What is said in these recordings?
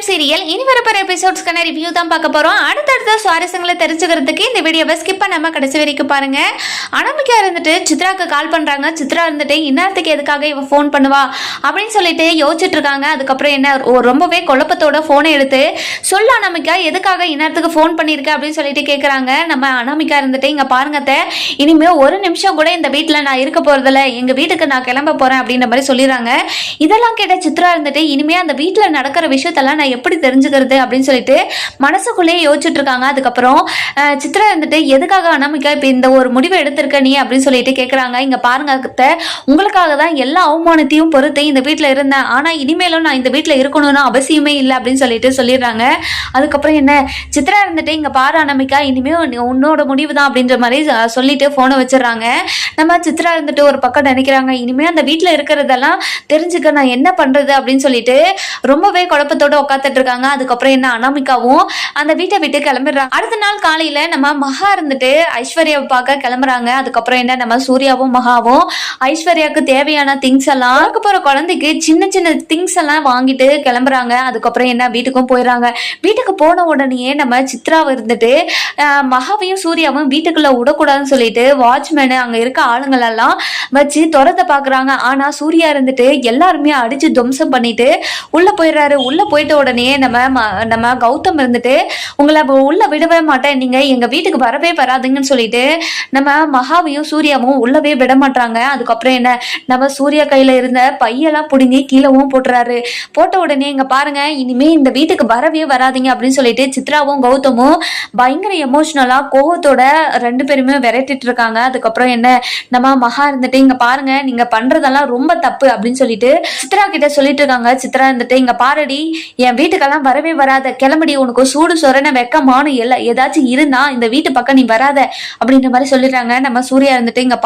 Time serial இனி வரப்போற எபிசோட்ஸ்க்கான review தான் பார்க்க போறோம். அடுத்தடுத்த சுவாரஸ்யங்களை தெரிஞ்சுக்கிறதுக்கு இந்த வீடியோவை ஸ்கிப் பண்ணாம கடைசி வரைக்கும் பாருங்க. அனாமிகா இருந்துட்டு சித்ராக்கு கால் பண்றாங்க. சித்ரா இருந்துட்டு இந்நேரத்துக்கு எதுக்காக இவ ஃபோன் பண்ணுவா அப்படின்னு சொல்லிட்டு யோசிச்சுட்டு இருக்காங்க. அதுக்கப்புறம் என்ன ரொம்பவே குழப்பத்தோட போனை எடுத்து சொல்ல அனாமிகா எதுக்காக இந்நேரத்துக்கு ஃபோன் பண்ணிருக்க அப்படின்னு சொல்லிட்டு கேட்கறாங்க. நம்ம அனாமிகா இருந்துட்டு இங்க பாருங்க, இனிமே ஒரு நிமிஷம் கூட இந்த வீட்டுல நான் இருக்க போறதில்ல, எங்க வீட்டுக்கு நான் கிளம்ப போறேன் அப்படின்ற மாதிரி சொல்லிடுறாங்க. இதெல்லாம் கேட்ட சித்ரா இருந்துட்டு இனிமே அந்த வீட்டுல நடக்கிற விஷயத்தெல்லாம் நான் எப்படி தெரிஞ்சுக்கிறது அப்படின்னு சொல்லிட்டு மனசுக்குள்ளேயே யோசிச்சுட்டு இருக்காங்க. அதுக்கப்புறம் சித்ரா இருந்துட்டு எதுக்காக அனாமிகா இப்ப இந்த ஒரு முடிவை எடுத்திருக்க நீ அப்படின்னு சொல்லிட்டு கேட்கறாங்க. இங்க பாருங்க, உங்களுக்காக தான் எல்லா அவமானத்தையும் பொறுத்து இந்த வீட்டுல இருந்தேன், ஆனா இனிமேலும் நான் இந்த வீட்டுல இருக்கணும்னு அவசியமே இல்லை அப்படின்னு சொல்லிட்டு சொல்லிடுறாங்க. அதுக்கப்புறம் என்ன சித்ரா இருந்துட்டு இங்க பாரு அனாமிகா, இனிமே உன்னோட முடிவு தான் அப்படின்ற மாதிரி சொல்லிட்டு போனை வச்சிடறாங்க. நம்ம சித்ரா இருந்துட்டு ஒரு பக்கம் நினைக்கிறாங்க, இனிமே அந்த வீட்டுல இருக்கிறதெல்லாம் தெரிஞ்சுக்க நான் என்ன பண்றது அப்படின்னு சொல்லிட்டு ரொம்பவே குழப்பத்தோட உட்காந்துட்டு இருக்காங்க. அதுக்கப்புறம் என்ன அனாமிகாவும் அந்த வீட்டை விட்டு கிளம்பிடுறாங்க. அடுத்த நாள் காலையில நம்ம மகா இருந்துட்டு ஐஸ்வர்யாவை பார்க்க கிளம்புறாங்க. அதுக்கப்புறம் என்ன நம்ம சூர்யாவும் மகாவும் ஐஸ்வர்யாவுக்கு தேவையான திங்ஸ் எல்லாம் போற குழந்தைக்கு சின்ன சின்ன திங்ஸ் எல்லாம் வாங்கிட்டு கிளம்புறாங்க. அதுக்கப்புறம் என்ன வீட்டுக்கும் போயிடறாங்க. வீட்டுக்கு போன உடனே நம்ம சித்ராவை இருந்துட்டு மகாவையும் சூர்யாவும் வீட்டுக்குள்ள விடக்கூடாதுன்னு சொல்லிட்டு வாட்ச்மேனு அங்க இருக்க ஆளுங்கள் எல்லாம் வச்சு துரத்தை பாக்குறாங்க. ஆனா சூர்யா இருந்துட்டு எல்லாருமே அடிச்சு துவம்சம் பண்ணிட்டு உள்ள போயிடுறாரு. உள்ள போயிட்ட உடனே நம்ம கௌதம் இருந்துட்டு உங்களை உள்ள விடவே மாட்டேன், நீங்க எங்க வீட்டுக்கு வரவே வராதுங்கன்னு சொல்லிட்டு நம்ம மகாவையும் சூர்யாவும் உள்ளவே விட மாட்டாங்க. அதுக்கப்புறம் என்ன நம்ம சூர்யா கையில இருந்த பையெல்லாம் புடுங்கி கீழவும் போட்டுறாரு. போட்ட உடனே இங்க பாருங்க, இனிமே இந்த வீட்டுக்கு வரவே வராதிங்க அப்படின்னு சொல்லிட்டு சித்ராவும் கௌதமும் பயங்கர எமோஷனலா கோவத்தோட ரெண்டு பேருமே விரட்டிட்டு இருக்காங்க. அதுக்கப்புறம் என்ன நம்ம மகா இருந்துட்டு இங்க பாருங்க, நீங்க பண்றதெல்லாம் ரொம்ப தப்பு அப்படின்னு சொல்லிட்டு சித்ரா கிட்ட சொல்லிட்டு இருக்காங்க. சித்ரா இருந்துட்டு இங்க பாருடி, என் வீட்டுக்கெல்லாம் வரவே வராத, கிளம்படி, உனக்கு சூடு சொரண வெக்கமான ஏதாச்சும் இருந்தா இந்த வீட்டு பக்கம் நீ வராத அப்படின்ற மாதிரி சொல்லிடுறாங்க. நம்ம சூர்யா இருந்துட்டு இங்க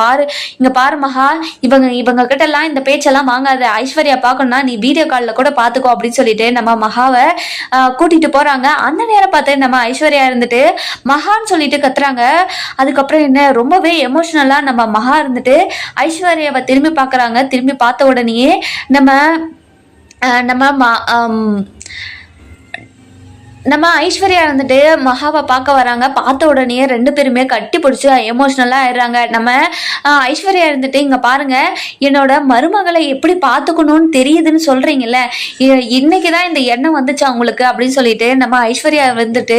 பாரு மகா, இவங்க கிட்ட எல்லாம் இந்த பேச்செல்லாம் வாங்காத, ஐஸ்வர்யா பார்க்கணும்னா நீ வீடியோ காலில் கூட பாத்துக்கோ அப்படின்னு சொல்லிட்டு நம்ம மகாவை கூட்டிட்டு போறாங்க. அந்த நேரம் பார்த்து நம்ம ஐஸ்வர்யா இருந்துட்டு மகான்னு சொல்லிட்டு கத்துறாங்க. அதுக்கப்புறம் என்ன ரொம்பவே எமோஷனலா நம்ம மகா இருந்துட்டு ஐஸ்வர்யாவை திரும்பி பாக்குறாங்க. திரும்பி பார்த்த உடனே நம்ம ஐஸ்வர்யா இருந்துட்டு மகாவை பார்க்க வராங்க. பார்த்த உடனே ரெண்டு பேருமே கட்டி பிடிச்சி எமோஷ்னலாக ஆயிடுறாங்க. நம்ம ஐஸ்வர்யா இருந்துட்டு இங்கே பாருங்க, என்னோட மருமகளை எப்படி பார்த்துக்கணும்னு தெரியுதுன்னு சொல்றீங்கல்ல, இன்னைக்கு தான் இந்த எண்ணம் வந்துச்சு அவங்களுக்கு அப்படின்னு சொல்லிட்டு நம்ம ஐஸ்வர்யா வந்துட்டு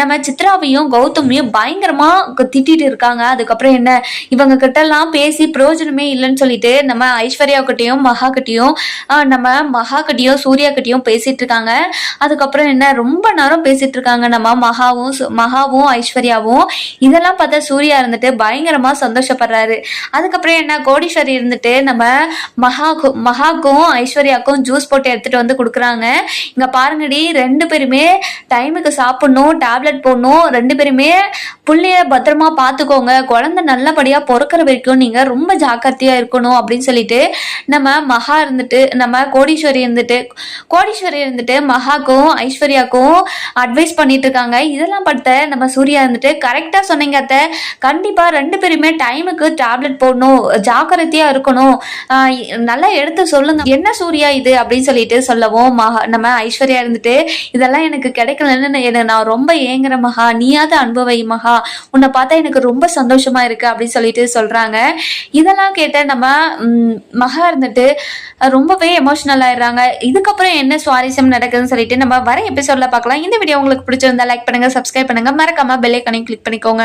நம்ம சித்ராவையும் கௌதமையும் பயங்கரமா திட்டிட்டு இருக்காங்க. அதுக்கப்புறம் என்ன இவங்க கிட்டலாம் பேசி பிரயோஜனமே இல்லைன்னு சொல்லிட்டு நம்ம ஐஸ்வர்யா கிட்டையும் மகா கிட்டையும் சூர்யா கிட்டையும் பேசிட்டு இருக்காங்க. அதுக்கப்புறம் என்ன ரொம்ப நேரம் பேசிட்டு இருக்காங்க நம்ம மகாவும் ஐஸ்வர்யாவும். இதெல்லாம் பார்த்தா சூர்யா இருந்துட்டு பயங்கரமா சந்தோஷப்படுறாரு. அதுக்கப்புறம் என்ன கோடீஸ்வரி இருந்துட்டு நம்ம மகாக்கும் ஐஸ்வர்யாக்கும் ஜூஸ் போட்டு எடுத்துட்டு வந்து கொடுக்குறாங்க. இங்க பாருங்கடி, ரெண்டு பேருமே டைமுக்கு சாப்பிடணும், டேப்லெட் போடணும், ரெண்டு பேருமே புள்ளைய பத்திரமா பார்த்துக்கோங்க, குழந்தை நல்லபடியா பொறுக்கிற வரைக்கும் நீங்க ரொம்ப ஜாக்கிரதையா இருக்கணும் அப்படின்னு சொல்லிட்டு நம்ம கோடீஸ்வரி இருந்துட்டு மகாக்கும் ஐஸ்வர்யாக்கும் அட்வைஸ் பண்ணிட்டு இருக்காங்க. இதெல்லாம் பார்த்த நம்ம சூர்யா இருந்துட்டு கரெக்டா சொன்னீங்க அத்தை, கண்டிப்பா ரெண்டு பேருமே டைமுக்கு டேப்லெட் போடணும், ஜாக்கிரதையா இருக்கணும், நல்லா எடுத்து சொல்லுங்க, என்ன சூர்யா இது அப்படின்னு சொல்லிட்டு சொல்லவும் நம்ம ஐஸ்வர்யா இருந்துட்டு இதெல்லாம் எனக்கு கிடைக்கலன்னு நான் ரொம்ப ஏங்குற மகா, நீயாவது அனுபவை மகா, உன்னை பார்த்தா எனக்கு ரொம்ப சந்தோஷமா இருக்கு அப்படின்னு சொல்லிட்டு சொல்றாங்க. இதெல்லாம் கேட்ட நம்ம மகா இருந்துட்டு ரொம்பவே எமோஷனல் ஆயிடுறாங்க. இதுக்கப்புறம் என்ன சுவாரஸ்யம் நடக்குதுன்னு சொல்லிட்டு நம்ம வர எபிசோட்ல பார்க்கலாம். இந்த வீடியோ உங்களுக்கு பிடிச்சிருந்தா லைக் பண்ணுங்க, சப்ஸ்கிரைப் பண்ணுங்க, மறக்காம பெல் ஐகானையும் கிளிக் பண்ணிக்கோங்க.